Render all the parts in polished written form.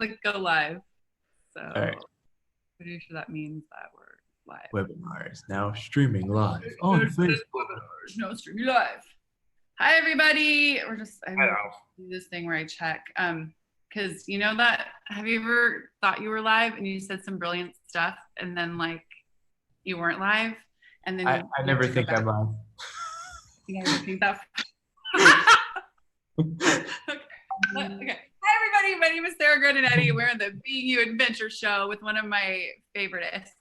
click go live. So All right. pretty sure that means that we're live. Webinars now streaming live on Facebook. No, streaming live. Hi everybody. I'm Hello. do this thing where I check. Because you know that, have you ever thought you were live and you said some brilliant stuff and then like you weren't live? And then I never think I'm live. You never think that. Okay. Hi everybody, my name is Sarah Grandinetti. We're in the Being You Adventure Show with one of my favorites.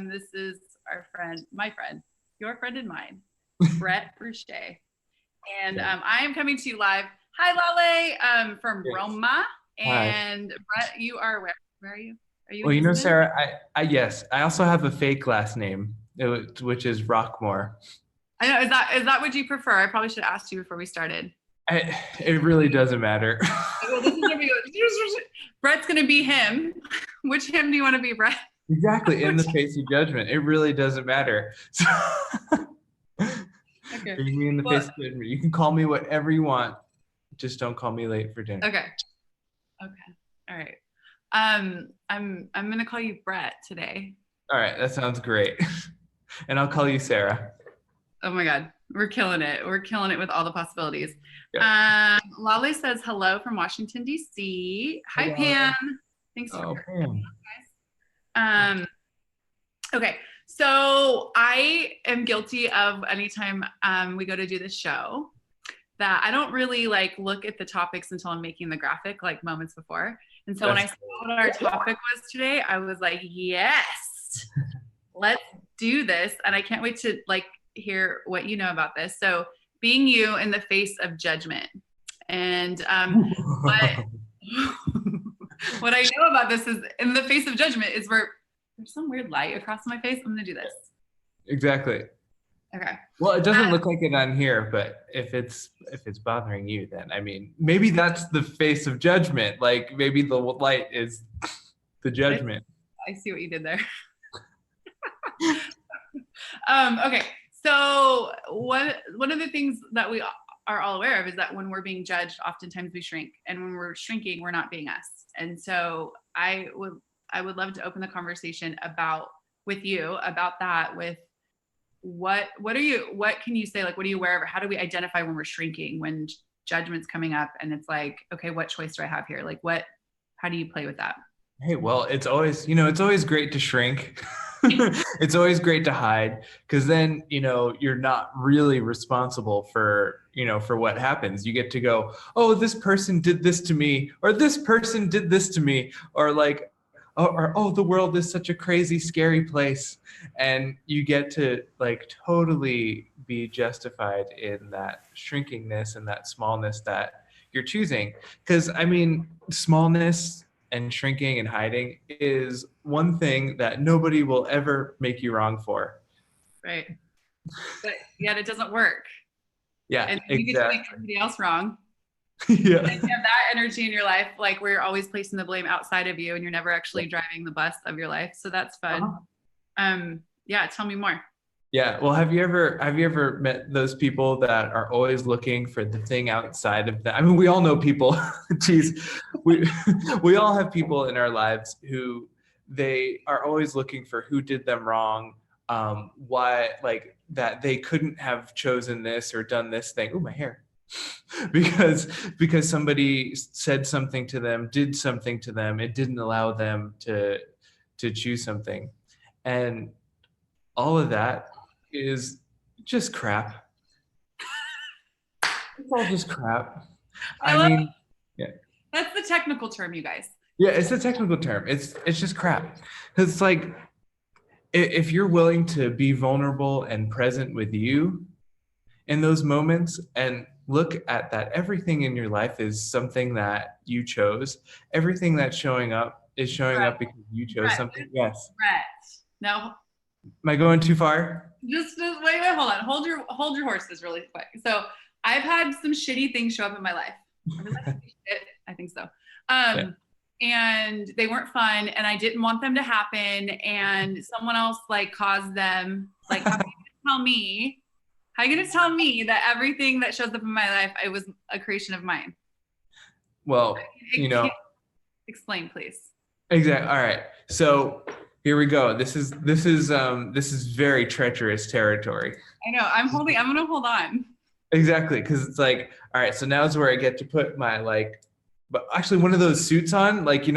This is our friend, my friend, your friend and mine, Bret Rockmore. And I am coming to you live. Hi Lale, from Roma. And Bret, you are where? Where are you? Are you? Well, you know, Sarah, yes, I also have a fake last name, which is Rockmore. I know. Is that what you prefer? I probably should have asked you before we started. It really doesn't matter. Well, this is gonna be, Bret's gonna be him. Which him do you want to be, Bret? Exactly. In the face of judgment, it really doesn't matter. So, okay. Bring me in the face of judgment. You can call me whatever you want. Just don't call me late for dinner. Okay. All right. I'm gonna call you Bret today. All right, that sounds great. And I'll call you Sarah. Oh my God, we're killing it. We're killing it with all the possibilities. Yeah. Lale says hello from Washington, D.C. Hi, hello. Pam. Thanks for Pam. guys. Okay, so I am guilty of anytime we go to do this show that I don't really like look at the topics until I'm making the graphic like moments before. And so when I saw what our topic was today, I was like, yes, let's do this. And I can't wait to like hear what you know about this. So being you in the face of judgment. And what I know about this is in the face of judgment is where there's some weird light across my face. I'm gonna do this. Exactly. Okay. Well, it doesn't look like it on here, but if it's bothering you, then I mean, maybe that's the face of judgment. Like maybe the light is the judgment. I see what you did there. Okay. So one of the things that we are all aware of is that when we're being judged, oftentimes we shrink, and when we're shrinking, we're not being us. And so I would love to open the conversation with you about that. With what can you say? Like, what are you aware of? How do we identify when we're shrinking, when judgment's coming up, and it's like, okay, what choice do I have here? Like, how do you play with that? Hey, well, it's always great to shrink. It's always great to hide, because then, you're not really responsible for what happens. You get to go, oh, this person did this to me, or this person did this to me, or like, oh, the world is such a crazy, scary place. And you get to like totally be justified in that shrinkingness and that smallness that you're choosing. Because I mean, smallness and shrinking and hiding is one thing that nobody will ever make you wrong for. Right. But yet it doesn't work. Yeah, and you get to make somebody else wrong. Yeah. And you have that energy in your life, like where you're always placing the blame outside of you and you're never actually driving the bus of your life. So that's fun. Yeah, tell me more. Yeah. Well, have you ever met those people that are always looking for the thing outside of them? I mean, we all know people. Geez, we all have people in our lives who they are always looking for who did them wrong, why, like that they couldn't have chosen this or done this thing. Ooh, my hair. because somebody said something to them, did something to them, it didn't allow them to choose something. And all of that is just crap. It's all just crap. I mean, yeah. That's the technical term, you guys. Yeah, it's a technical term. It's just crap. Because it's like, if you're willing to be vulnerable and present with you in those moments and look at that, everything in your life is something that you chose. Everything that's showing up is showing up because you chose something. Yes. No. Am I going too far? Just wait, hold on. Hold your horses really quick. So I've had some shitty things show up in my life. I think so. And they weren't fun, and I didn't want them to happen. And someone else like caused them. Like, how are you gonna tell me? How are you gonna tell me that everything that shows up in my life, it was a creation of mine? Well, Explain, please. Exactly. All right. So here we go. This is very treacherous territory. I know. I'm gonna hold on. Exactly, because it's like, all right, so now is where I get to put my like, but actually one of those suits on, like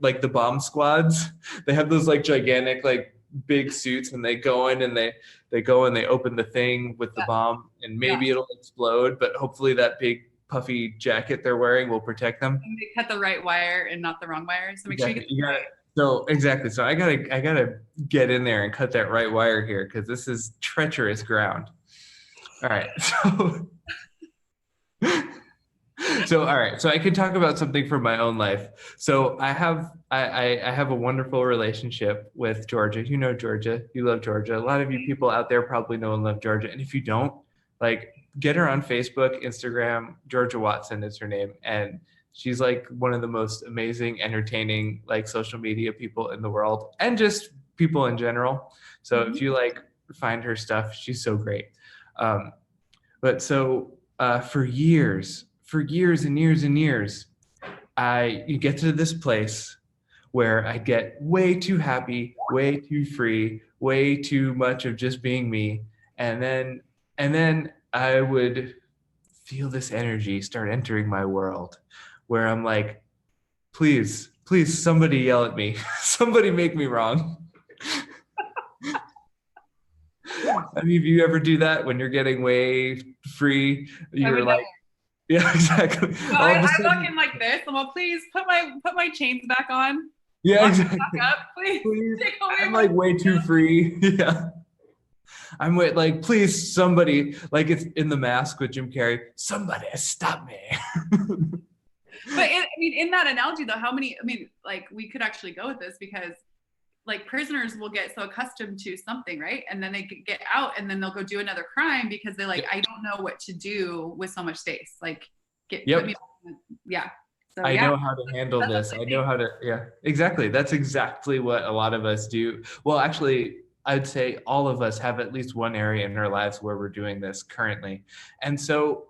like the bomb squads, they have those like gigantic like big suits, and they go in and they go and they open the thing with the Yeah. bomb, and Yeah. maybe it'll explode, but hopefully that big puffy jacket they're wearing will protect them. And they cut the right wire and not the wrong wire. So make sure you Exactly. get You got it. So exactly. So I gotta get in there and cut that right wire here because this is treacherous ground. All right. So all right. So I can talk about something from my own life. So I have a wonderful relationship with Georgia. You know Georgia. You love Georgia. A lot of you people out there probably know and love Georgia. And if you don't, like get her on Facebook, Instagram. Georgia Watson is her name, and she's like one of the most amazing, entertaining like social media people in the world, and just people in general. So Mhm. if you like find her stuff, she's so great. Um, but so for years and years and years, you get to this place where I get way too happy, way too free, way too much of just being me, and then I would feel this energy start entering my world, where I'm like, please, please, somebody yell at me, somebody make me wrong. I mean, if you ever do that when you're getting way free, I you're would never. like, yeah, exactly. No, All of a I walk sudden, in like this. I'm like, please put my chains back on. yeah, Lock me exactly. back up. Please Please, take away I'm my like way too freedom. free. Yeah. I'm with like, please, somebody, like it's in The Mask with Jim Carrey, somebody stop me. But I mean, in that analogy though, how many? I mean, like we could actually go with this because like prisoners will get so accustomed to something, right? And then they get out and then they'll go do another crime because they're like, Yep. I don't know what to do with so much space. Like, put me, Yep. yeah. So I yeah, know how to handle that's what this. I I know think. how to, yeah, exactly. That's exactly what a lot of us do. Well, actually, I'd say all of us have at least one area in our lives where we're doing this currently. And so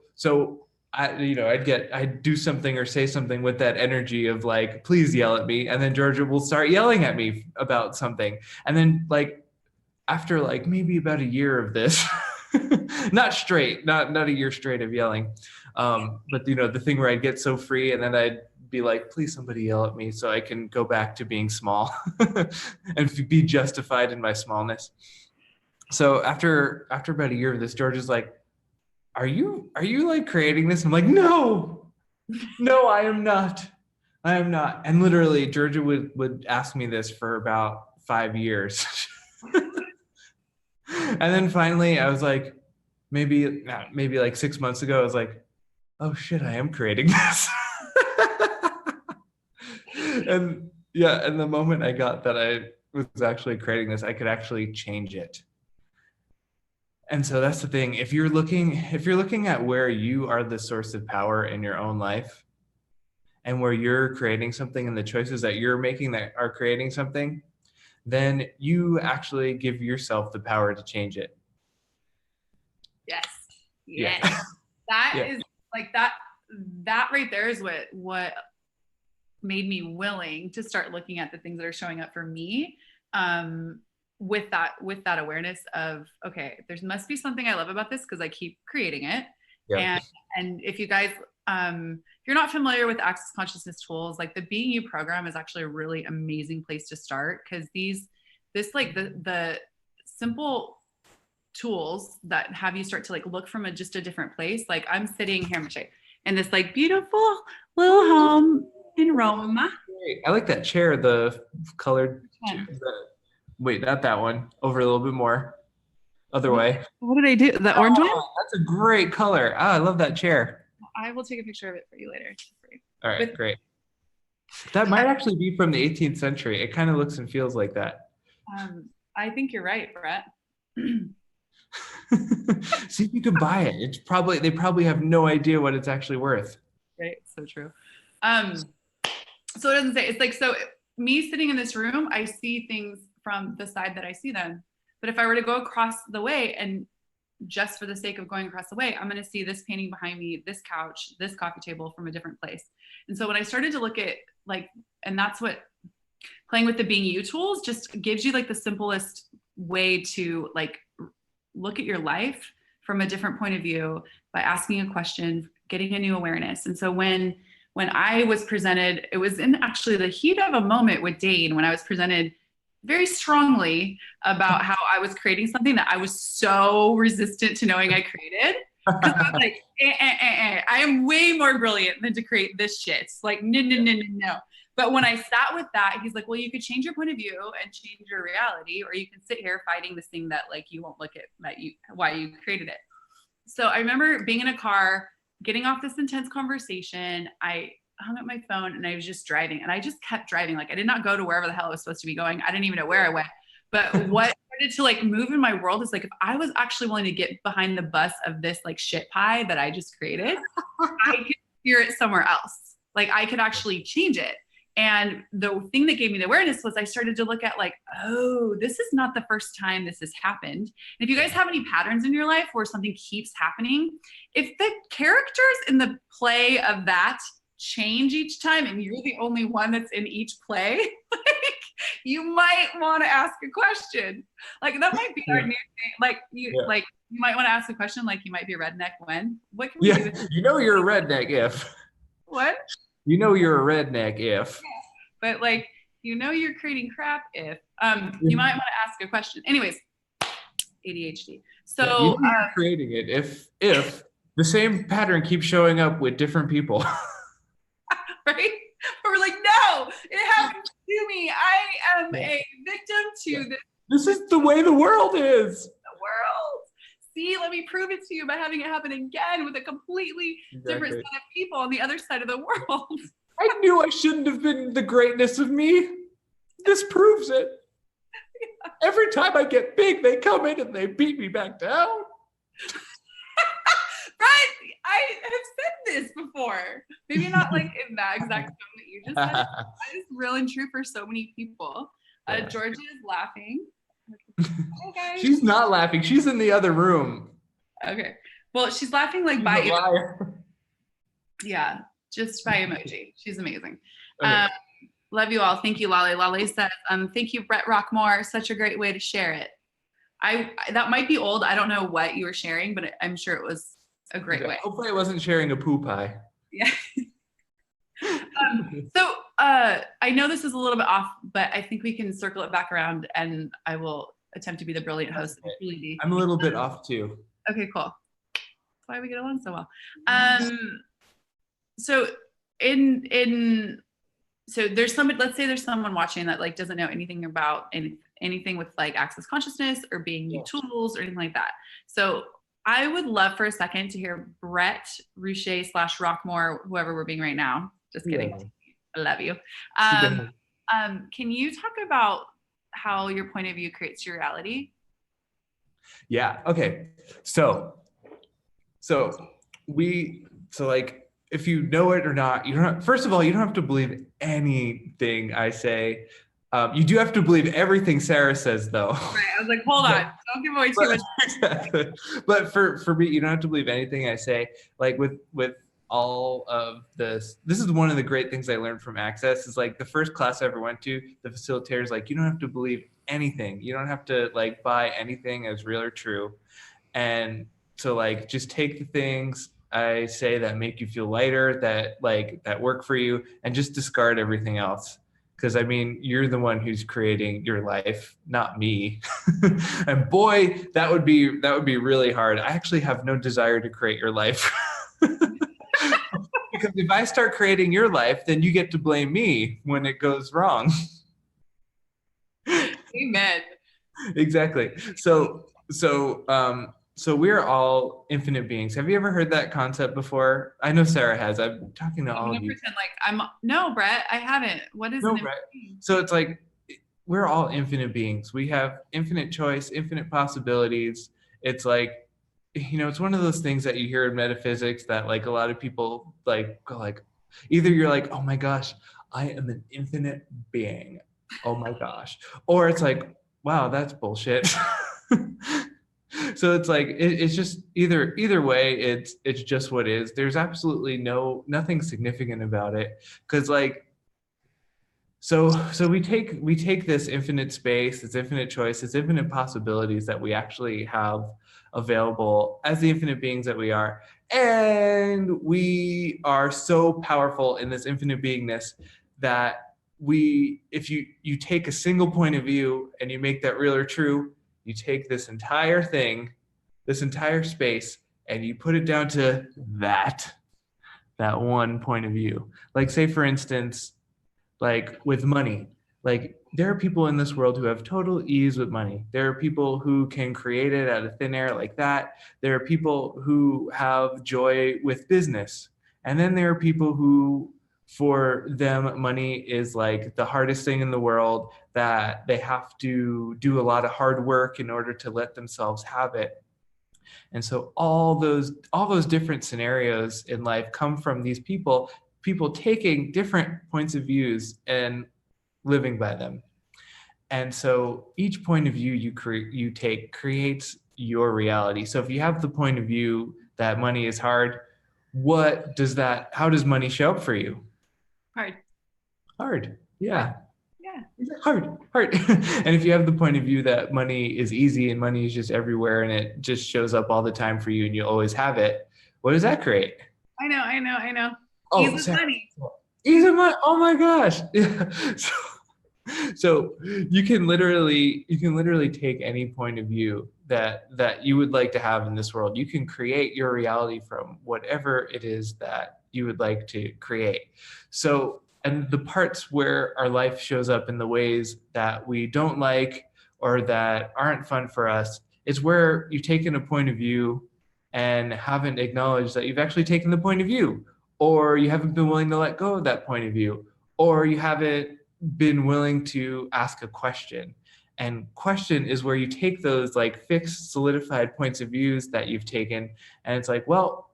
I'd do something or say something with that energy of like, please yell at me. And then Georgia will start yelling at me about something. And then like after like maybe about a year of this, not straight, not a year straight of yelling, but the thing where I'd get so free, and then I'd be like, please somebody yell at me so I can go back to being small and be justified in my smallness. So after about a year of this, George is like, are you like creating this? I'm like, no, I am not. I am not. And literally, Georgia would ask me this for about 5 years. And then finally, I was like, maybe like 6 months ago, I was like, oh shit, I am creating this. And yeah, and the moment I got that I was actually creating this, I could actually change it. And so that's the thing. If you're looking at where you are the source of power in your own life, and where you're creating something, and the choices that you're making that are creating something, then you actually give yourself the power to change it. Yes, Yeah. yes. That Yeah. is like that. That right there is what made me willing to start looking at the things that are showing up for me. With that awareness of, okay, there must be something I love about this because I keep creating it. Yeah. And if you guys if you're not familiar with access consciousness tools, like the Being You program is actually a really amazing place to start, because this like the simple tools that have you start to like look from just a different place. Like I'm sitting here, Michelle, in this like beautiful little home in Rome. Great. I like that chair, the colored chair. Wait, not that one. Over a little bit more. Other way. What did I do? The orange one? Oh, that's a great color. I love that chair. I will take a picture of it for you later. All right, With, great. That might actually be from the 18th century. It kind of looks and feels like that. I think you're right, Brett. See if you can buy it. They probably have no idea what it's actually worth. Right, so true. So it doesn't say. It's like, so me sitting in this room, I see things from the side that I see them. But if I were to go across the way and just for the sake of going across the way, I'm going to see this painting behind me, this couch, this coffee table from a different place. And so when I started to look at like, and that's what playing with the Being You tools just gives you like the simplest way to like look at your life from a different point of view by asking a question, getting a new awareness. And so when I was presented, it was in actually the heat of a moment with Dane when I was presented very strongly about how I was creating something that I was so resistant to knowing I created. Because I was like, I am way more brilliant than to create this shit. It's like, no. But when I sat with that, he's like, well, you could change your point of view and change your reality, or you can sit here fighting this thing that like you won't look at why you created it. So I remember being in a car, getting off this intense conversation. I hung up my phone and I was just driving, and I just kept driving. Like I did not go to wherever the hell I was supposed to be going. I didn't even know where I went. But what started to like move in my world is like, if I was actually willing to get behind the bus of this like shit pie that I just created, I could hear it somewhere else. Like I could actually change it. And the thing that gave me the awareness was I started to look at like, oh, this is not the first time this has happened. And if you guys have any patterns in your life where something keeps happening, if the characters in the play of that change each time and you're the only one that's in each play, like you might want to ask a question. Like that might be our new thing. Like you might want to ask a question, like you might be a redneck when. What can we do? You know you're a redneck if. What? You know you're a redneck if. Yeah. But like, you know you're creating crap if. You might want to ask a question. Anyways, ADHD. So you know you're creating it if the same pattern keeps showing up with different people. Right? But we're like, no, it happened to me. I am a victim to this. This is the way the world is. The world. See, let me prove it to you by having it happen again with a completely different set of people on the other side of the world. I knew I shouldn't have been the greatness of me. This proves it. Yeah. Every time I get big, they come in and they beat me back down. Right? I have said this before. Maybe not like in that exact tone that you just said. That is real and true for so many people. Georgia is laughing. Okay. She's not laughing. She's in the other room. Okay. Well, she's laughing like by emoji. Yeah, just by emoji. She's amazing. Okay. Love you all. Thank you, Lolly. Lolly says, thank you, Bret Rockmore. Such a great way to share it. That might be old. I don't know what you were sharing, but I'm sure it was a great way. Hopefully I wasn't sharing a poo pie. Yeah. So I know this is a little bit off, but I think we can circle it back around and I will attempt to be the brilliant host. I'm a little bit off too. Okay, cool. That's why we get along so well. So so there's somebody, let's say there's someone watching that like doesn't know anything about anything with like access consciousness or being new tools or anything like that. So I would love for a second to hear Bret Rockmore, whoever we're being right now. Just kidding. Yeah. I love you. Can you talk about how your point of view creates your reality? Yeah. Okay. So like, if you know it or not, first of all, you don't have to believe anything I say. You do have to believe everything Sarah says, though. Right. I was like, hold on. Don't give away too much. Exactly. But for me, you don't have to believe anything I say. Like with all of this is one of the great things I learned from Access is like the first class I ever went to, the facilitator is like, you don't have to believe anything. You don't have to like buy anything as real or true. And so like, just take the things I say that make you feel lighter, that work for you, and just discard everything else. Because I mean, you're the one who's creating your life, not me. And boy, that would be really hard. I actually have no desire to create your life. Because if I start creating your life, then you get to blame me when it goes wrong. Amen. Exactly. So we're all infinite beings. Have you ever heard that concept before? I know Sarah has. I'm talking to all of you. Pretend like no, Bret, I haven't. What is it? So it's like we're all infinite beings. We have infinite choice, infinite possibilities. It's like, it's one of those things that you hear in metaphysics that like a lot of people like go like, either you're like, oh my gosh, I am an infinite being. Oh my gosh. Or it's like, wow, that's bullshit. So it's like it's just either way, it's just what is. There's absolutely nothing significant about it, because like so we take this infinite space, this infinite choice, this infinite possibilities that we actually have available as the infinite beings that we are, and we are so powerful in this infinite beingness that if you take a single point of view and you make that real or true, you take this entire thing, this entire space, and you put it down to that one point of view. Like, say for instance, like with money, like there are people in this world who have total ease with money. There are people who can create it out of thin air like that. There are people who have joy with business. And then there are people who, for them, money is like the hardest thing in the world, that they have to do a lot of hard work in order to let themselves have it. And so all those different scenarios in life come from these people taking different points of views and living by them. And so each point of view you take creates your reality. So if you have the point of view that money is hard, how does money show up for you? Hard. Hard. Right. Yeah. Yeah. Hard. And if you have the point of view that money is easy and money is just everywhere and it just shows up all the time for you and you always have it, what does that create? I know. Oh, Ease of sorry. money. Oh my gosh. Yeah. So you can literally take any point of view that you would like to have in this world. You can create your reality from whatever it is that you would like to create. So, and the parts where our life shows up in the ways that we don't like or that aren't fun for us, is where you've taken a point of view and haven't acknowledged that you've actually taken the point of view, or you haven't been willing to let go of that point of view, or you haven't been willing to ask a question. And question is where you take those like fixed, solidified points of views that you've taken, and it's like, well,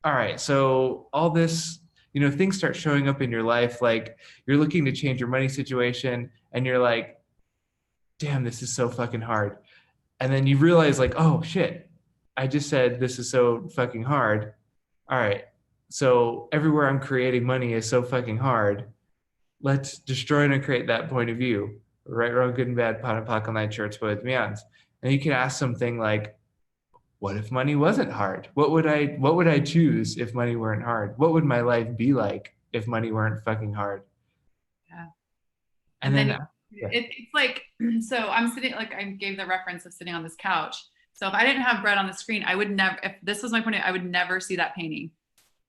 all right, so all this, things start showing up in your life, like you're looking to change your money situation, and you're like, damn, this is so fucking hard. And then you realize, like, oh shit, I just said this is so fucking hard. All right, so everywhere I'm creating money is so fucking hard. Let's destroy and create that point of view. Right, wrong, good and bad, pot and pocket night shirts, both meons. And you can ask something like, what if money wasn't hard? What would I choose if money weren't hard? What would my life be like if money weren't fucking hard? Yeah. And And then then yeah. it's like, so I'm sitting, like I gave the reference of sitting on this couch. So if I didn't have Bret on the screen, I would never, if this was my point of view, I would never see that painting.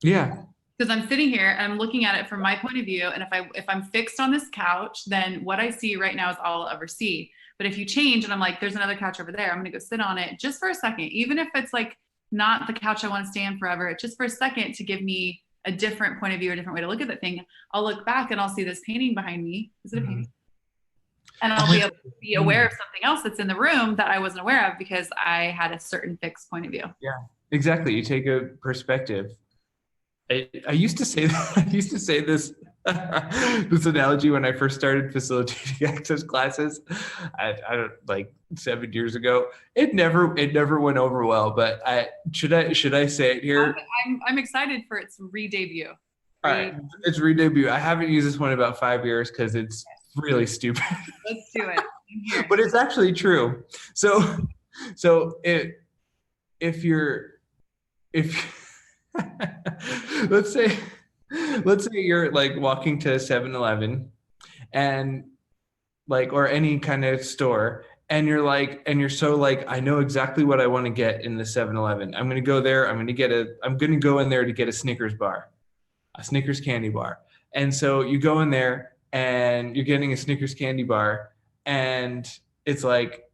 Yeah. Because I'm sitting here and I'm looking at it from my point of view. And if I'm fixed on this couch, then what I see right now is all I'll ever see. But if you change and I'm like, there's another couch over there, I'm gonna go sit on it just for a second, even if it's like not the couch I want to stay in forever, just for a second to give me a different point of view, a different way to look at the thing. I'll look back and I'll see this painting behind me. Is it a painting? And I'll be able to be aware of something else that's in the room that I wasn't aware of because I had a certain fixed point of view. Yeah, exactly. You take a perspective. I used to say that, I used to say this this analogy when I first started facilitating access classes. I don't, like 7 years ago. It never went over well. But should I say it here? I'm excited for its re-debut. All right, it's re-debut. I haven't used this one in about 5 years because it's really stupid. Let's do it. But it's actually true. So if let's say you're like walking to 7-Eleven and like, or any kind of store, and you're so like, I know exactly what I want to get in the 7-Eleven. I'm going to go there. I'm going to go in there to get a Snickers bar, a Snickers candy bar. And so you go in there and you're getting a Snickers candy bar, and it's like,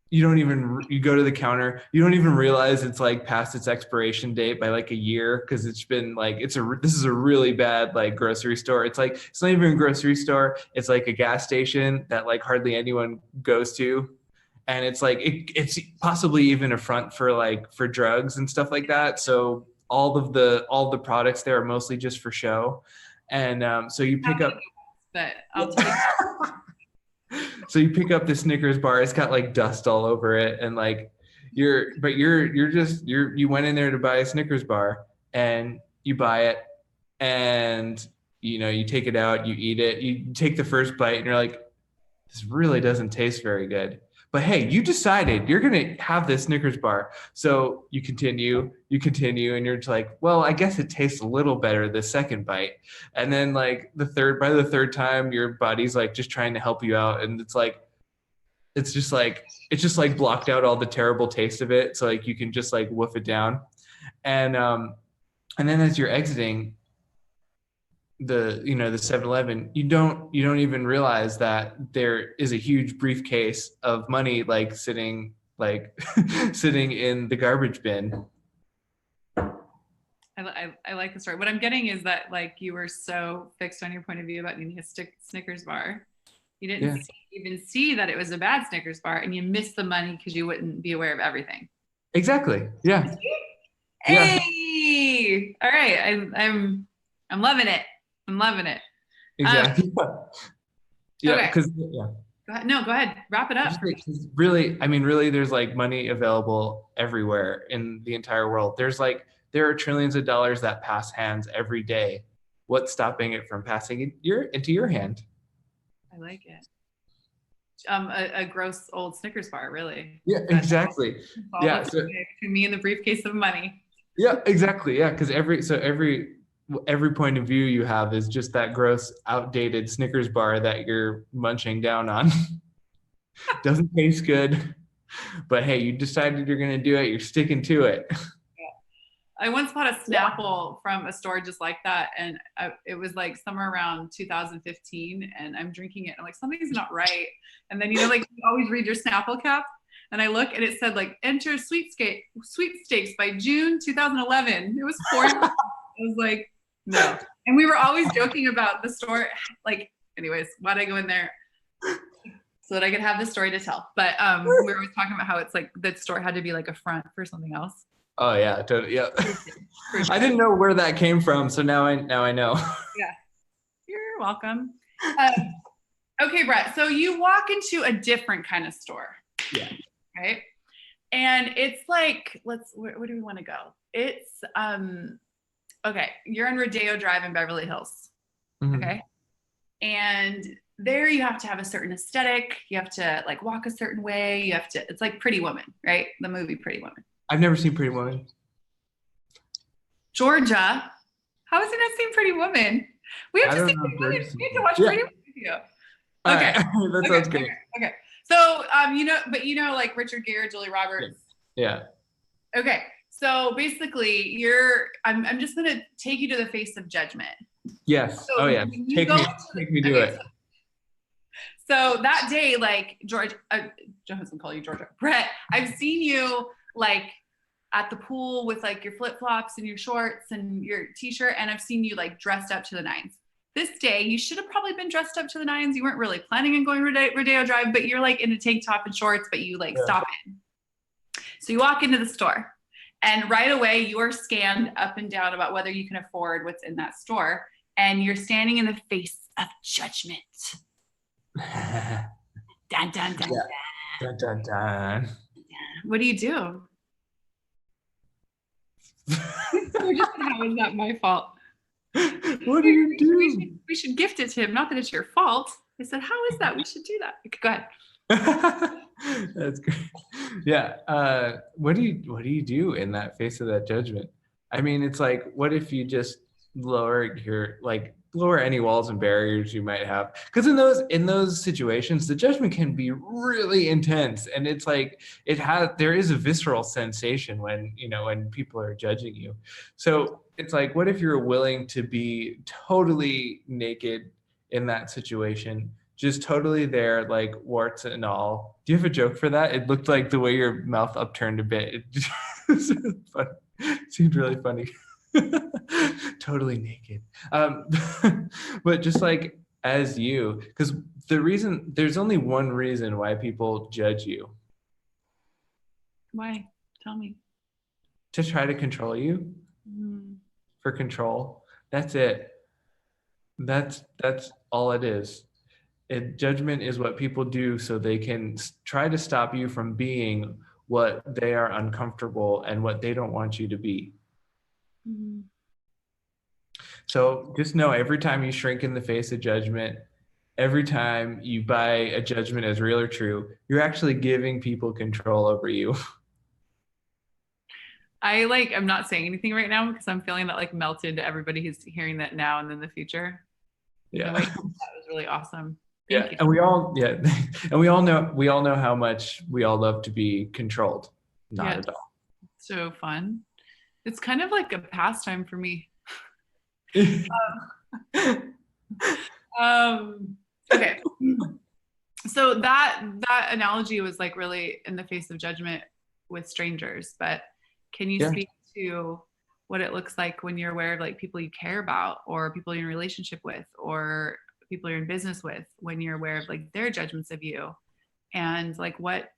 you go to the counter, you don't even realize it's like past its expiration date by like a year, because it's been like, this is a really bad like grocery store. It's like, it's not even a grocery store, it's like a gas station that like hardly anyone goes to. And it's like it's possibly even a front for drugs and stuff like that. So all the products there are mostly just for show. And so you pick up, but I'll tell you. so you pick up the Snickers bar. It's got like dust all over it, and like You went in there to buy a Snickers bar, and you buy it, and you take it out, you eat it, you take the first bite, and you're like, this really doesn't taste very good. But hey, you decided you're going to have this Snickers bar. So you continue, and you're just like, well, I guess it tastes a little better the second bite. And then like by the third time, your body's like just trying to help you out. And it's just like blocked out all the terrible taste of it. So like you can just like woof it down. And then as you're exiting the 7-Eleven, you don't even realize that there is a huge briefcase of money like sitting sitting in the garbage bin. I like the story. What I'm getting is that like you were so fixed on your point of view about needing a Snickers bar, you didn't even see that it was a bad Snickers bar, and you missed the money because you wouldn't be aware of everything. Exactly. Yeah. Hey. Yeah. All right. I'm loving it. I'm loving it. Exactly. Yeah. Because okay. Go ahead. No, go ahead. Wrap it up. Really, there's like money available everywhere in the entire world. There are trillions of dollars that pass hands every day. What's stopping it from passing into your hand? I like it. A gross old Snickers bar, really. Yeah, exactly. Yeah. So, between me and the briefcase of money. Yeah, exactly. Yeah, because every point of view you have is just that gross, outdated Snickers bar that you're munching down on. Doesn't taste good, but hey, you decided you're going to do it. You're sticking to it. I once bought a Snapple from a store just like that, and it was like somewhere around 2015, and I'm drinking it, and I'm like, something's not right. And then like you always read your Snapple cap, and I look, and it said like, enter sweepstakes by June 2011. It was 4 years. I was like, no. And we were always joking about the store, like, anyways, why'd I go in there? So that I could have this story to tell. But we were always talking about how it's like the store had to be like a front for something else. Oh yeah, totally. Yeah. I didn't know where that came from, so now I know. Yeah, you're welcome. Okay, Brett. So you walk into a different kind of store. Yeah. Right. And it's like, where do we want to go? It's okay. You're on Rodeo Drive in Beverly Hills. Mm-hmm. Okay. And there you have to have a certain aesthetic. You have to like walk a certain way. It's like Pretty Woman, right? The movie Pretty Woman. I've never seen Pretty Woman. Georgia, how has he not seen Pretty Woman? We have to see Pretty Woman. We have to watch Pretty Woman with you. Okay. That sounds great. Okay. So, like Richard Gere, Julie Roberts. Yeah. Okay. So basically I'm just going to take you to the face of judgment. Yes. So Take me to it. So that day, like George, Johnson call you Georgia, Brett, I've seen you like at the pool with like your flip-flops and your shorts and your t-shirt. And I've seen you like dressed up to the nines. This day, you should have probably been dressed up to the nines. You weren't really planning on going Rodeo Drive, but you're like in a tank top and shorts, but you like stop in. So you walk into the store and right away you are scanned up and down about whether you can afford what's in that store. And you're standing in the face of judgment. Dun, dun, dun, yeah. Dun, dun, dun. What do you do? How is that my fault? What do you do? We should gift it to him. Not that it's your fault. I said, how is that? We should do that. Go ahead. That's great. Yeah. What do you do in that face of that judgment? I mean, it's like, what if you just lower any walls and barriers you might have, because in those situations the judgment can be really intense, and it's like there is a visceral sensation when people are judging you. So it's like, what if you're willing to be totally naked in that situation, just totally there, like warts and all? Do you have a joke for that? It looked like the way your mouth upturned a bit. It seemed really funny. Totally naked. But just like as you, because there's only one reason why people judge you. Why? Tell me. To try to control you. For control. That's it. That's all it is. Judgment is what people do so they can try to stop you from being what they are uncomfortable and what they don't want you to be. Mm-hmm. So just know, every time you shrink in the face of judgment, every time you buy a judgment as real or true, you're actually giving people control over you. I'm not saying anything right now because I'm feeling that like melt into everybody who's hearing that now and in the future. The way Yeah. that was really awesome. Yeah. Thank you. And we all know how much we all love to be controlled. Not Yeah, at all. so fun. It's kind of like a pastime for me. Okay. So that analogy was like really in the face of judgment with strangers, but can you Yeah. speak to what it looks like when you're aware of like people you care about or people you're in a relationship with or people you're in business with, when you're aware of like their judgments of you, and like what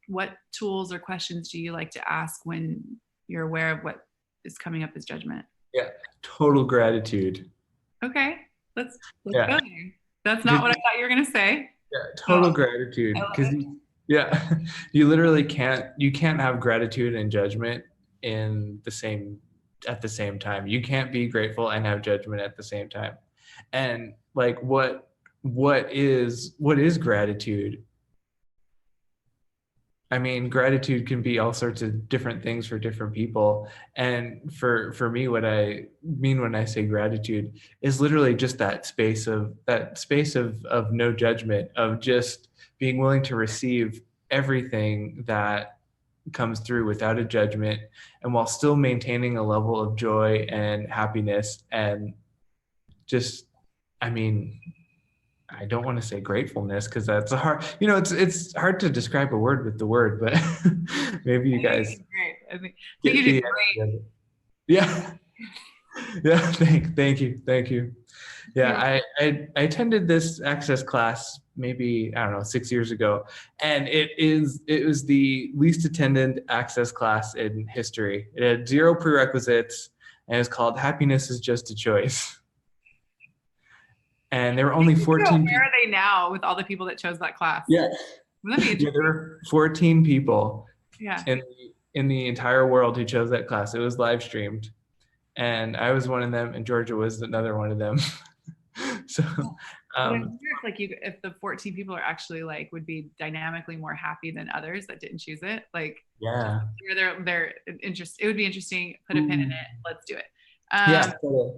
tools or questions do you like to ask when you're aware of what is coming up as judgment? Yeah. Total gratitude. Okay, let's Yeah. go there. That's not Just, what I thought you were gonna say. yeah, So total I gratitude. love Because it. yeah, you literally can't have gratitude and judgment in the same at the same time. You can't be grateful and have judgment at the same time. And like what is gratitude? I mean, gratitude can be all sorts of different things for different people. And for me, what I mean when I say gratitude is literally just that space of no judgment, of just being willing to receive everything that comes through without a judgment, and while still maintaining a level of joy and happiness. And just, I mean, I don't want to say gratefulness because that's a hard, it's hard to describe a word with the word, but maybe you I think guys it's great. I think get you did the great. idea of it. Yeah. Yeah. Thank you. Yeah. You're I attended this access class maybe, I don't know, 6 years ago. And it was the least attended access class in history. It had zero prerequisites and it was called Happiness is Just a Choice. And there were only where 14 are people. they now with all the people that chose that class? Yeah. Wouldn't that be Yeah, there interesting? were 14 people Yeah. in the entire world who chose that class. It was live streamed, and I was one of them, and Georgia was another one of them. So, But I um, wonder if like if the 14 people are actually like would be dynamically more happy than others that didn't choose it. Like just yeah, hear their interest. It would be interesting. Put a pin in it. Let's do it. yeah, totally.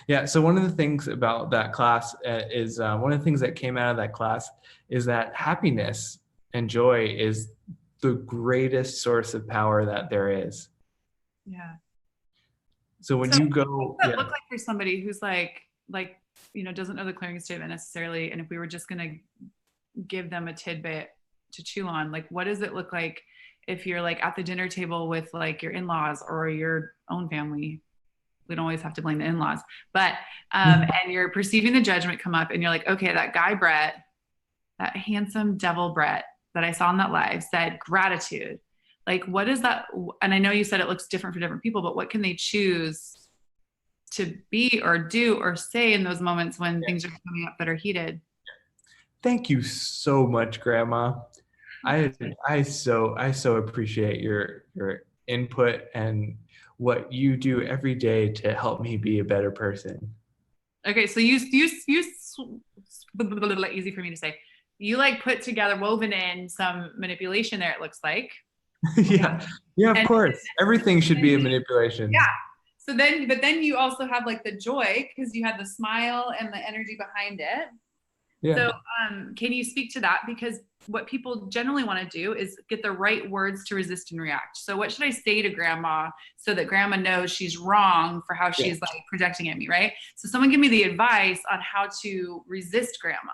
Yeah. So one of the things about that class is one of the things that came out of that class is that happiness and joy is the greatest source of power that there is. Yeah. So when So you what go, does that yeah, look like for somebody who's like doesn't know the clearing statement necessarily, and if we were just gonna give them a tidbit to chew on, like what does it look like if you're like at the dinner table with like your in-laws or your own family? We don't always have to blame the in-laws, but and you're perceiving the judgment come up and you're like, okay, that guy Bret, that handsome devil Bret that I saw in that live said gratitude. Like what is that? And I know you said it looks different for different people, but what can they choose to be or do or say in those moments when things are coming up that are heated? thank you so much, Grandma. I so appreciate your input and what you do every day to help me be a better person. Okay, so easy for me to say. You like put together, woven in some manipulation there. It looks like. Yeah, yeah, of And course. Everything should be a manipulation. yeah. So then, but then you also have like the joy because you had the smile and the energy behind it. Yeah, So, can you speak to that? Because what people generally want to do is get the right words to resist and react. So, what should I say to grandma so that grandma knows she's wrong for how yeah, she's like projecting at me, right? So, someone give me the advice on how to resist grandma.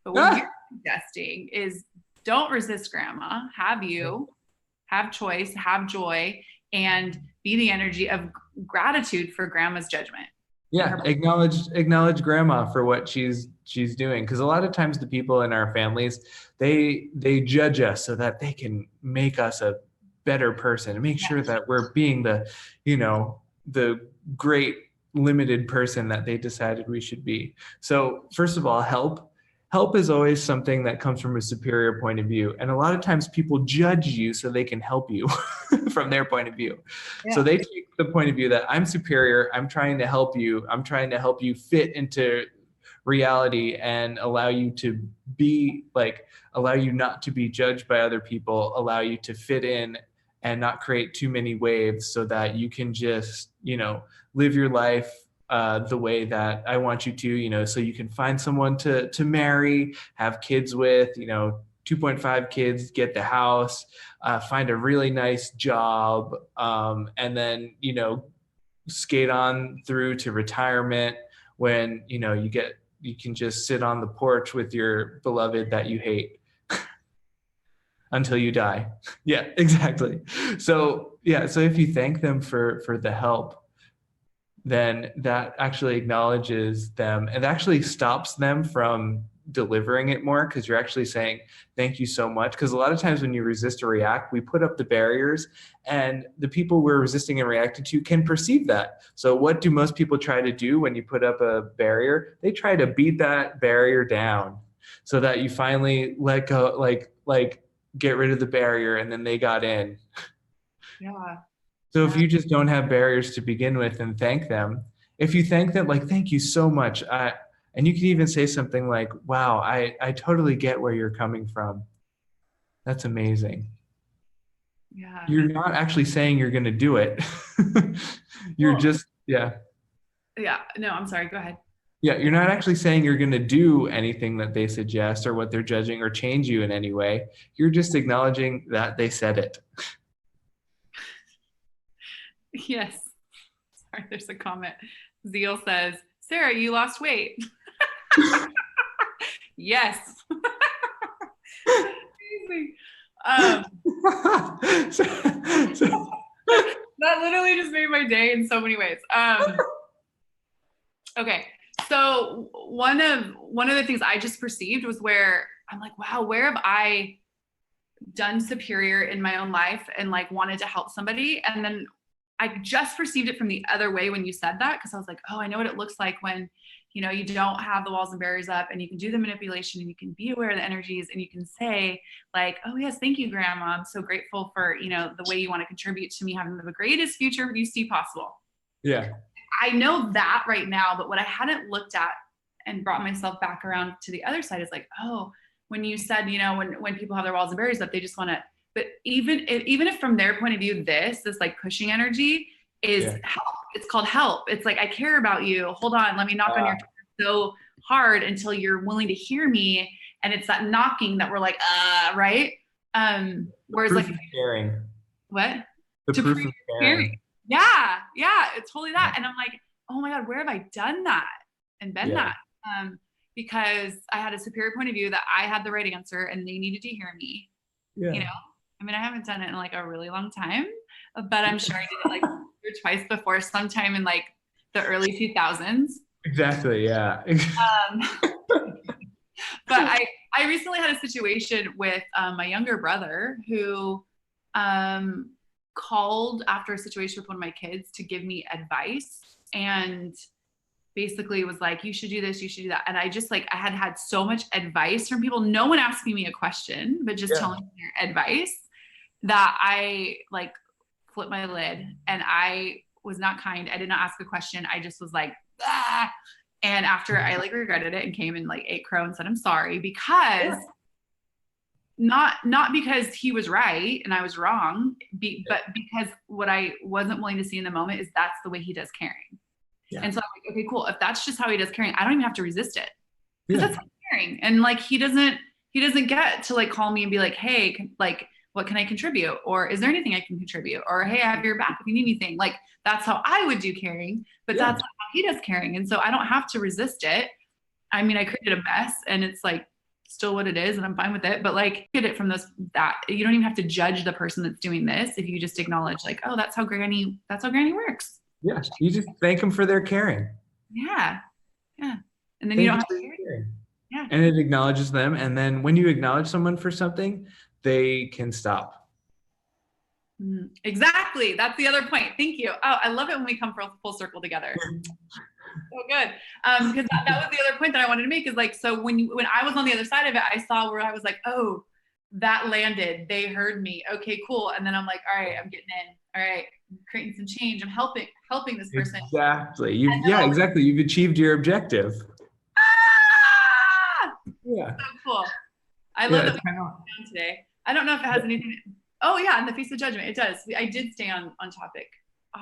But what ah! you're suggesting is don't resist grandma, have choice, have joy, and be the energy of gratitude for grandma's judgment. Yeah, acknowledge grandma for what she's doing, because a lot of times the people in our families, they judge us so that they can make us a better person and make sure that we're being the great limited person that they decided we should be. So first of all, help help is always something that comes from a superior point of view. And a lot of times people judge you so they can help you from their point of view. So Yeah. they take the point of view that I'm superior, I'm trying to help you, I'm trying to help you fit into reality and allow you to be like, allow you not to be judged by other people, allow you to fit in and not create too many waves so that you can just, live your life the way that I want you to, so you can find someone to marry, have kids with, 2.5 kids, get the house, find a really nice job, and then, skate on through to retirement when, you can just sit on the porch with your beloved that you hate until you die. Yeah, exactly. So, yeah, so if you thank them for the help, then that actually acknowledges them and actually stops them from delivering it more, because you're actually saying thank you so much. Because a lot of times when you resist or react, we put up the barriers, and the people we're resisting and reacting to can perceive that. So what do most people try to do when you put up a barrier? They try to beat that barrier down so that you finally let go, like get rid of the barrier, and then they got in. Yeah. So if Yeah. you just don't have barriers to begin with and thank them, if you thank them, like, thank you so much. And you can even say something like, wow, I totally get where you're coming from. That's amazing. Yeah. You're not actually saying you're going to do it. You're Well, just, yeah. yeah. No, I'm sorry. Go ahead. Yeah, you're not actually saying you're going to do anything that they suggest or what they're judging or change you in any way. You're just acknowledging that they said it. Yes. Sorry, there's a comment. Zeal says, Sarah, you lost weight. Yes. Amazing. So, That literally just made my day in so many ways. Okay. So one of the things I just perceived was where I'm like, wow, where have I done superior in my own life and like wanted to help somebody? And then I just perceived it from the other way when you said that, because I was like, oh, I know what it looks like when, you don't have the walls and barriers up, and you can do the manipulation, and you can be aware of the energies, and you can say like, oh yes, thank you, Grandma. I'm so grateful for, the way you want to contribute to me having the greatest future you see possible. yeah. I know that right now, but what I hadn't looked at and brought myself back around to the other side is like, oh, when you said, when people have their walls and barriers up, they just want to, but even if from their point of view, this like pushing energy is help. It's called help. It's like, I care about you. Hold on. Let me knock on your door so hard until you're willing to hear me. And it's that knocking that we're like, right. Whereas like, caring. What? The To proof of caring. Yeah. It's totally that. And I'm like, oh my God, where have I done that and been that? Because I had a superior point of view that I had the right answer and they needed to hear me. Yeah. I mean, I haven't done it in like a really long time, but I'm sure I did it like twice before, sometime in like the early 2000s. Exactly. Yeah. But I recently had a situation with my younger brother who called after a situation with one of my kids to give me advice, and basically was like, you should do this, you should do that. And I just like, I had so much advice from people, no one asking me a question, but just telling me their advice, that I like flipped my lid, and I was not kind. I did not ask a question. I just was like, ah. And after I like regretted it and came and like ate crow and said, I'm sorry, because not because he was right and I was wrong, but because what I wasn't willing to see in the moment is that's the way he does caring. Yeah. And so I'm like, okay, cool. If that's just how he does caring, I don't even have to resist it, because that's caring. And like, he doesn't get to like call me and be like, hey, like, what can I contribute? Or is there anything I can contribute? Or, hey, I have your back if you need anything. Like, that's how I would do caring, but that's not how he does caring. And so I don't have to resist it. I mean, I created a mess, and it's like still what it is, and I'm fine with it. But like, get it from that you don't even have to judge the person that's doing this if you just acknowledge like, oh, that's how Granny works. Yeah. You just thank them for their caring. Yeah. And then you don't have to care. Yeah. And it acknowledges them. And then when you acknowledge someone for something, they can stop. Exactly. That's the other point. Thank you. Oh, I love it when we come full circle together. So good. Because that was the other point that I wanted to make is like, so when I was on the other side of it, I saw where I was like, oh, that landed. They heard me. Okay, cool. And then I'm like, all right, I'm getting in. All right, I'm creating some change. I'm helping this person. Exactly. And then Yeah, all of exactly. You've achieved your objective. ah! Yeah. So cool. I Yeah. love that It's we kind of, got down today. I don't know if it has anything. Oh yeah, in the face of judgment, it does. I did stay on topic.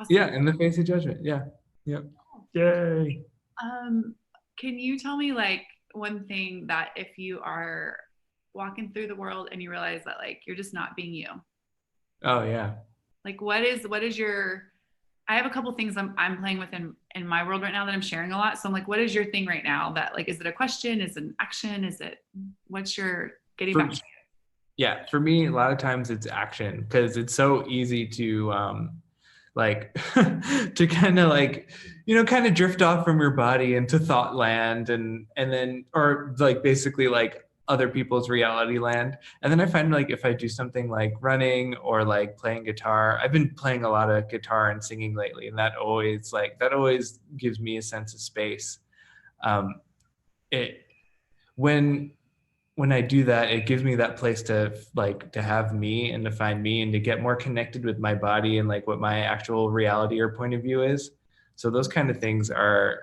yeah, Awesome. in the face of judgment. Yeah. Yep. Yay. Um, can you tell me like one thing that if you are walking through the world and you realize that like you're just not being you, Oh yeah. like what is your I have a couple things I'm playing with in my world right now that I'm sharing a lot. So I'm like, what is your thing right now that like, is it a question? Is it an action? Is it, what's your getting For back to Yeah, for me, a lot of times it's action because it's so easy to like to kind of like kind of drift off from your body into thought land and then or like basically like other people's reality land. And then I find like if I do something like running or like playing guitar, I've been playing a lot of guitar and singing lately, and that always gives me a sense of space. Um, it when when I do that, it gives me that place to like to have me and to find me and to get more connected with my body and like what my actual reality or point of view is. So those kind of things are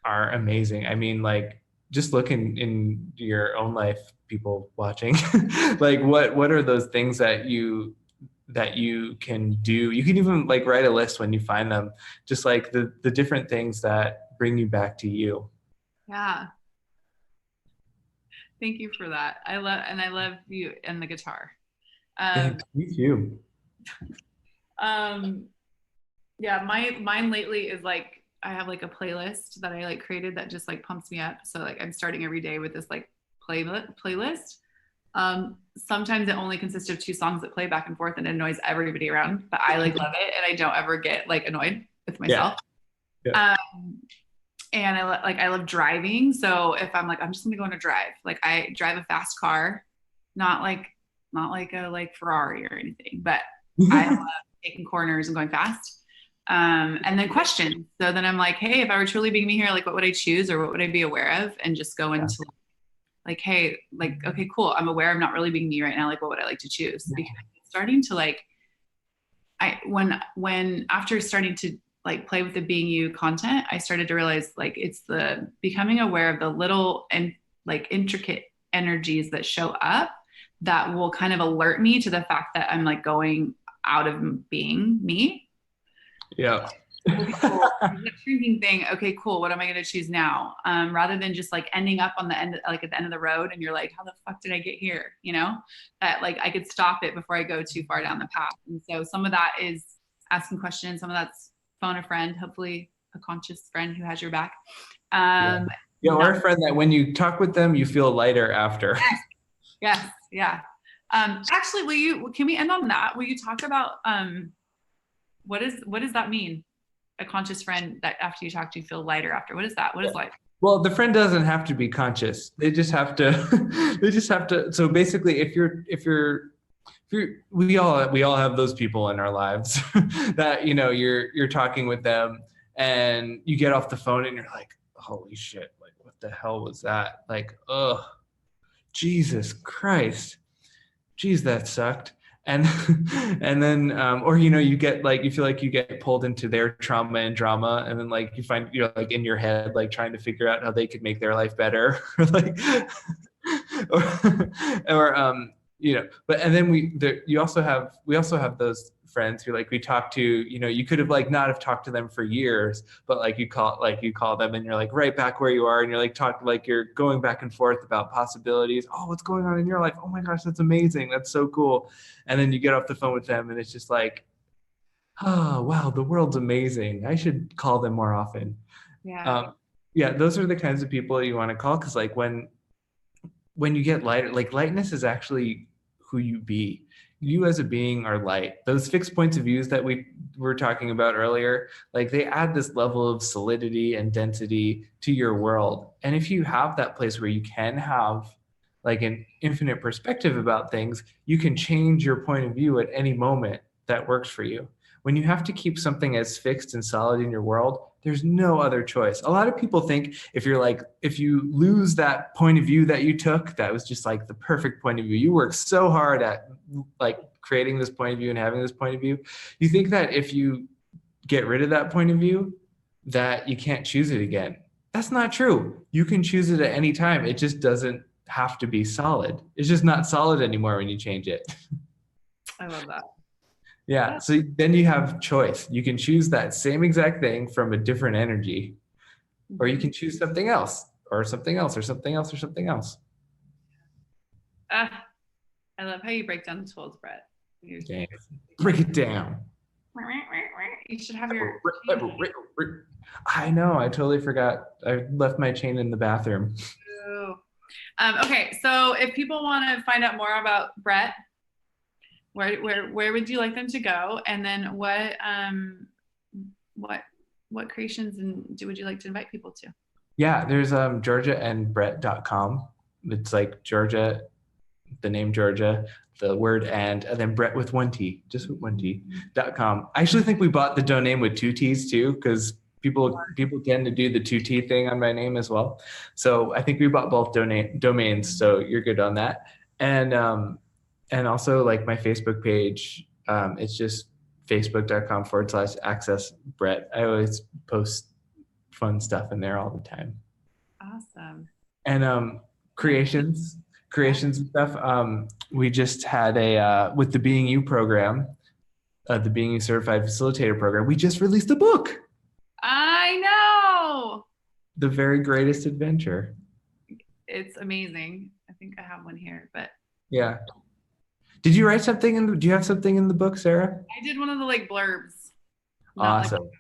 amazing. I mean, like just looking in your own life, people watching, like what are those things that you can do? You can even like write a list when you find them, just like the different things that bring you back to you. yeah. Thank you for that. I love you and the guitar. Um, Thanks. Me too. um, yeah, mine lately is like I have like a playlist that I like created that just like pumps me up. So like I'm starting every day with this like playlist. Sometimes it only consists of two songs that play back and forth and it annoys everybody around, but I like love it and I don't ever get like annoyed with Yeah. myself. Yeah. Um, and I love driving. So if I'm like I'm just gonna go on a drive, like I drive a fast car, not like not like a like Ferrari or anything, but I love taking corners and going fast. And then questions. So then I'm like, hey, if I were truly being me here, like what would I choose or what would I be aware of? And just go Yeah. into like, hey, like, okay, cool. I'm aware I'm not really being me right now. Like, what would I like to choose? Because it's starting to like, when after starting to like play with the being you content, I started to realize like it's the becoming aware of the little and like intricate energies that show up that will kind of alert me to the fact that I'm like going out of being me. Yeah. Okay, cool. That shrinking thing. Okay, cool. What am I going to choose now? Rather than just like ending up on the end, like at the end of the road, and you're like, how the fuck did I get here? You know, that like I could stop it before I go too far down the path. And so some of that is asking questions. Some of that's phone a friend, hopefully a conscious friend who has your back. Yeah. Um, Yeah, or not, a friend that when you talk with them, you feel lighter after. yes, yeah. Actually, can we end on that? Will you talk about what does that mean? A conscious friend that after you talk to you feel lighter after. What is that? What Yeah. is life? Well, the friend doesn't have to be conscious. They just have to they just have to so basically we all have those people in our lives that you're talking with them and you get off the phone and you're like, holy shit, like what the hell was that? Like, oh, Jesus Christ. Geez, that sucked. And and then or you get like you feel like you get pulled into their trauma and drama, and then like you find you're like in your head like trying to figure out how they could make their life better or like or but and then we also have those friends who like we talk to, you could have like not have talked to them for years, but like you call them and you're like right back where you are and you're like like you're going back and forth about possibilities. Oh, what's going on in your life? Oh my gosh, that's amazing, that's so cool. And then you get off the phone with them and it's just like, oh wow, the world's amazing, I should call them more often. Yeah. um, yeah, those are the kinds of people you want to call, because like when you get lighter, like lightness is actually who you be. You as a being are light. Those fixed points of views that we were talking about earlier, like they add this level of solidity and density to your world. And if you have that place where you can have like an infinite perspective about things, you can change your point of view at any moment that works for you. when you have to keep something as fixed and solid in your world, there's no other choice. A lot of people think if you lose that point of view that you took, that was just like the perfect point of view. You worked so hard at like creating this point of view and having this point of view. You think that if you get rid of that point of view, that you can't choose it again. That's not true. You can choose it at any time. It just doesn't have to be solid. It's just not solid anymore when you change it. I love that. Yeah. So then you have choice. You can choose that same exact thing from a different energy, or you can choose something else, or something else, or something else, or something else. I love how you break down the tools, Brett. Okay. Break it down. You should have your. I know. I totally forgot. I left my chain in the bathroom. Okay. So if people want to find out more about Brett, where would you like them to go? And then what creations would you like to invite people to? Yeah, there's georgiaandbrett.com. It's like Georgia, the name Georgia, the word and then Brett with one T, just with one T.com. I actually think we bought the domain with two T's too, because people tend to do the 2T thing on my name as well. So I think we bought both domains, so you're good on that. And also like my Facebook page, it's just facebook.com/access Brett. I always post fun stuff in there all the time. Awesome. And creations and stuff. We just had with the Being You program, the Being You Certified Facilitator program, we just released a book. I know. The Very Greatest Adventure. It's amazing. I think I have one here, but yeah. Did you write something do you have something in the book, Sarah? I did one of the like blurbs. Awesome.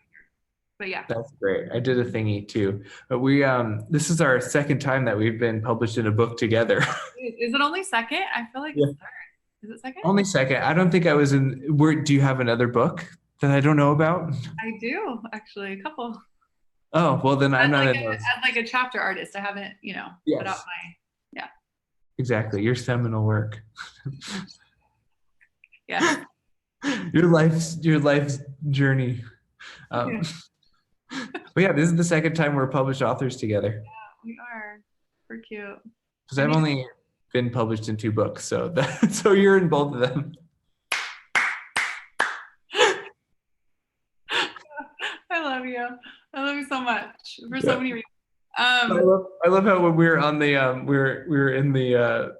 But yeah. That's great. I did a thingy too. But we this is our second time that we've been published in a book together. Is it only second? I feel like it's third. Is it second? Only second. I don't think I was in do you have another book that I don't know about? I do, actually, a couple. Oh, well then I'm not like in those. As like a chapter artist, I haven't, put out my Exactly. Your seminal work. Yeah. Your life's journey. But yeah, this is the second time we're published authors together. Yeah, we are. We're cute. Because I've only been published in 2 books, so so you're in both of them. I love you. I love you so much for so many reasons. I love how when we were on the we were in the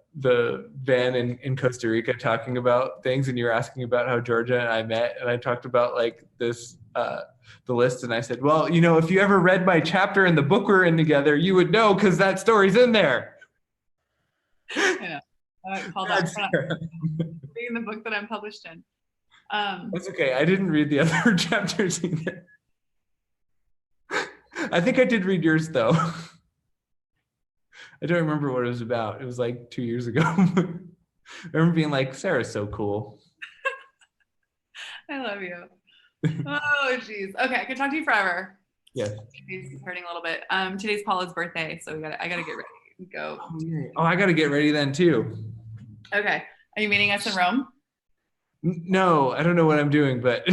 van in Costa Rica talking about things, and you were asking about how Georgia and I met, and I talked about like this the list, and I said, well, if you ever read my chapter in the book we're in together, you would know because that story's in there. I know. I called that reading the book that I'm published in. That's okay. I didn't read the other chapters either. I think I did read yours though. I don't remember what it was about. It was like 2 years ago. I remember being like, Sarah's so cool. I love you. Oh, geez. Okay, I could talk to you forever. Yes. He's hurting a little bit. Today's Paula's birthday, so I gotta get ready and go. Oh, I gotta get ready then too. Okay. Are you meeting us in Rome? No, I don't know what I'm doing, but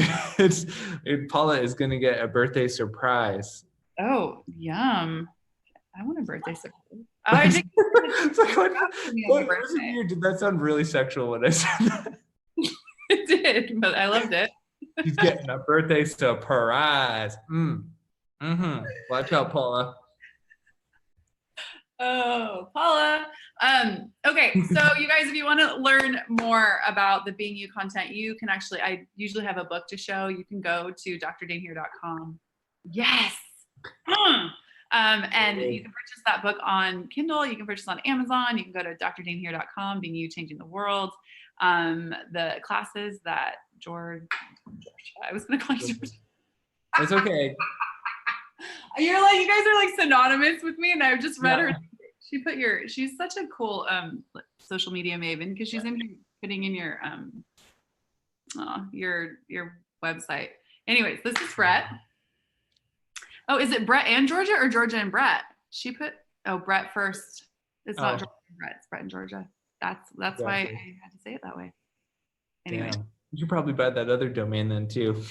Paula is gonna get a birthday surprise. Oh, yum. I want a birthday surprise. Oh, I think did that sound really sexual when I said that? It did, but I loved it. He's getting a birthday surprise. Watch out, Paula. Oh, Paula. Okay, so you guys, if you want to learn more about the Being You content, you can I usually have a book to show. You can go to drdanehere.com. Yes. And you can purchase that book on Kindle. You can purchase on Amazon. You can go to drdanehere.com, Being You, Changing the World. The classes that George, I was going to call you George. It's okay. You guys are like synonymous with me, and I've just read her. She's such a cool social media maven, because she's in here putting in your website. Anyways, this is Brett. Oh, is it Brett and Georgia or Georgia and Brett? She put Brett first. It's not Georgia and Brett. It's Brett and Georgia. That's why I had to say it that way. Anyway. Damn. You should probably buy that other domain then too.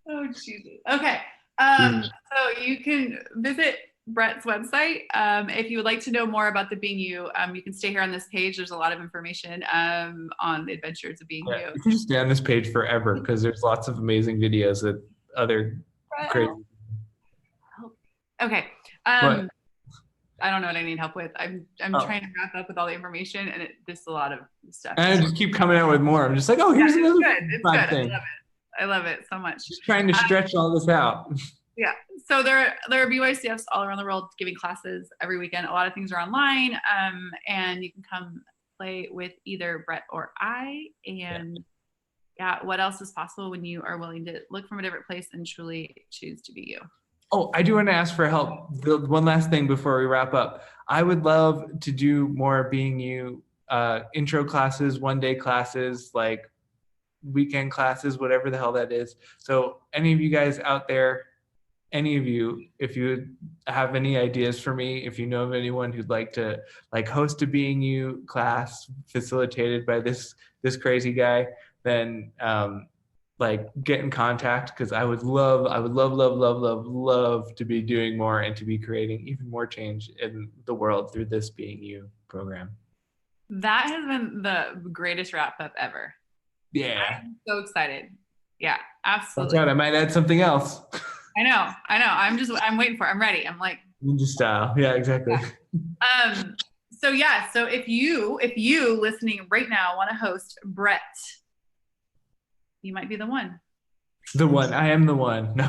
Oh, Jesus. Okay. Mm. So you can visit Bret's website. If you would like to know more about the Being You, you can stay here on this page. There's a lot of information on the adventures of Being Yeah, You. you can just stay on this page forever because there's lots of amazing videos that other Brett, crazy. help. Okay. But I don't know what I need help with. I'm oh, trying to wrap up with all the information, and there's a lot of stuff. and I just keep coming out with more. I'm just like, oh, here's It's another good. It's fun good. thing. I love it so much. Just trying to stretch all this out. Yeah. So there are BYCFs all around the world giving classes every weekend. A lot of things are online, and you can come play with either Bret or I. And yeah, what else is possible when you are willing to look from a different place and truly choose to be you? Oh, I do want to ask for help. The one last thing before we wrap up. I would love to do more Being You intro classes, one-day classes, like weekend classes, whatever the hell that is. So any of you guys out there, any of you, if you have any ideas for me, if you know of anyone who'd like to like host a Being You class facilitated by this crazy guy, then like get in contact because I would love to be doing more and to be creating even more change in the world through this Being You program. That has been the greatest wrap up ever. Yeah. I'm so excited. Yeah, That's absolutely. right. I might add something else. I know. I'm waiting for it. I'm ready. I'm like Ninja style. Yeah, exactly. yeah. So if you listening right now want to host Bret, you might be the one. The one. I am the one. No.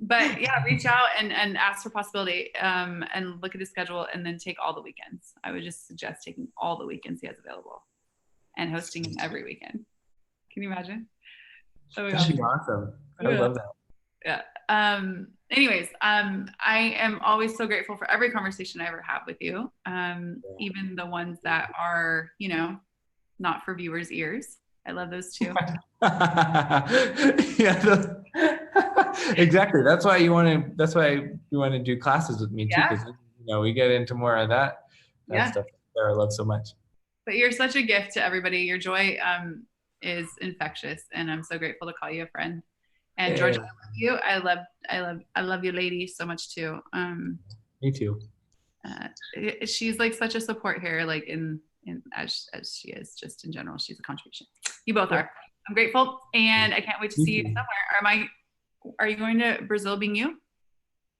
But yeah, reach out and ask for possibility and look at his schedule and then take all the weekends. I would just suggest taking all the weekends he has available and hosting him every weekend. Can you imagine? That'd be awesome. I would love that. Yeah. Anyways, I am always so grateful for every conversation I ever have with you. Even the ones that are, not for viewers' ears. I love those too. Yeah, exactly. That's why you want to do classes with me too, because we get into more of that stuff that I love so much. But you're such a gift to everybody. Your joy is infectious, and I'm so grateful to call you a friend. And Georgia, I love you. I love you, lady, so much too. Me too. She's like such a support here, like in as she is just in general. She's a contribution. You both are. I'm grateful, and I can't wait to see you somewhere. Are you going to Brazil, Being You?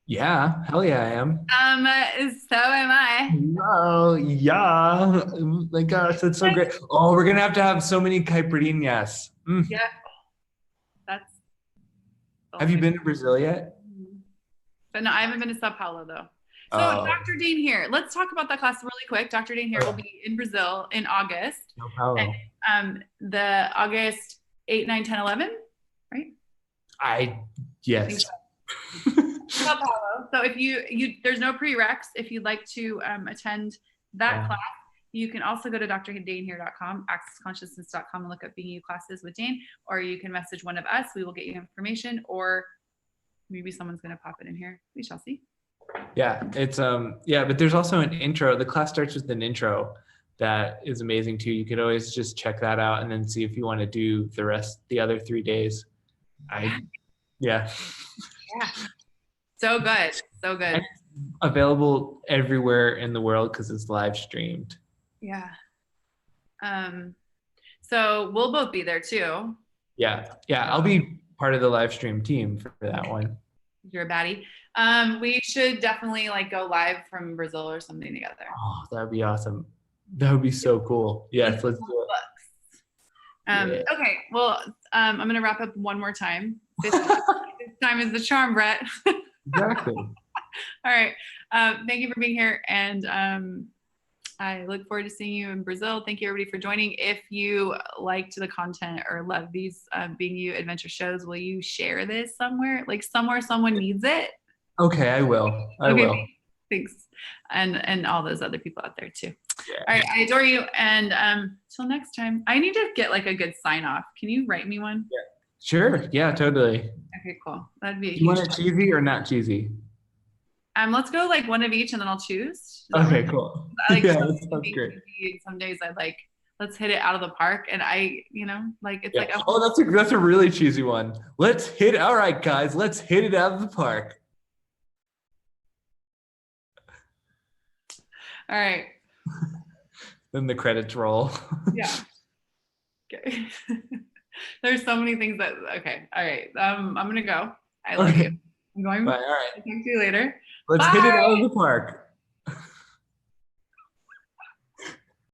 Yeah, hell yeah, I am. So am I. Oh yeah, my gosh, that's so great. Oh, we're gonna have to have so many caipirinhas. Yeah, that's. Have you been to Brazil yet? But no, I haven't been to Sao Paulo though. So Dr. Dane here, let's talk about that class really quick. Dr. Dane here will be in Brazil in August. Sao Paulo. And, the August 8, 9, 10, 11, right? Yes. Sao Paulo. So if you there's no prereqs. If you'd like to attend that class, you can also go to drdanehere.com, accessconsciousness.com, and look up Being You classes with Dane, or you can message one of us. We will get you information, or maybe someone's going to pop it in here. We shall see. Yeah, it's but there's also an intro. The class starts with an intro that is amazing too. You could always just check that out and then see if you want to do the other 3 days. Yeah. So good. And available everywhere in the world because it's live streamed. Yeah. So we'll both be there too. Yeah. I'll be part of the live stream team for that one. You're a baddie. We should definitely go live from Brazil or something together. Oh, that would be awesome. That would be so cool. Yes, let's do it. Okay. Well, I'm going to wrap up one more time. This time is the charm, Bret. Exactly. All right. Thank you for being here. And I look forward to seeing you in Brazil. Thank you, everybody, for joining. If you liked the content or love these Being You adventure shows, will you share this somewhere? Somewhere someone needs it? Okay, I will. I will. Thanks. And all those other people out there, too. Yeah. All right. I adore you. And till next time, I need to get a good sign off. Can you write me one? Yeah. Sure. Yeah, totally. Okay, cool. That'd be You want it cheesy or not cheesy? Let's go like one of each and then I'll choose. Does that work? Okay, cool. I like Yeah, some that days sounds great. easy, some days I like let's hit it out of the park. And like it's Yeah. like Oh, that's a really cheesy one. Let's hit. All right, guys, let's hit it out of the park. all right. Then the credits roll. Yeah. Okay. There's so many things that okay. All right. I'm gonna go. I love you. Okay. I'm going. Bye. All I'll right. talk to you later. Let's hit it out Bye. of the park.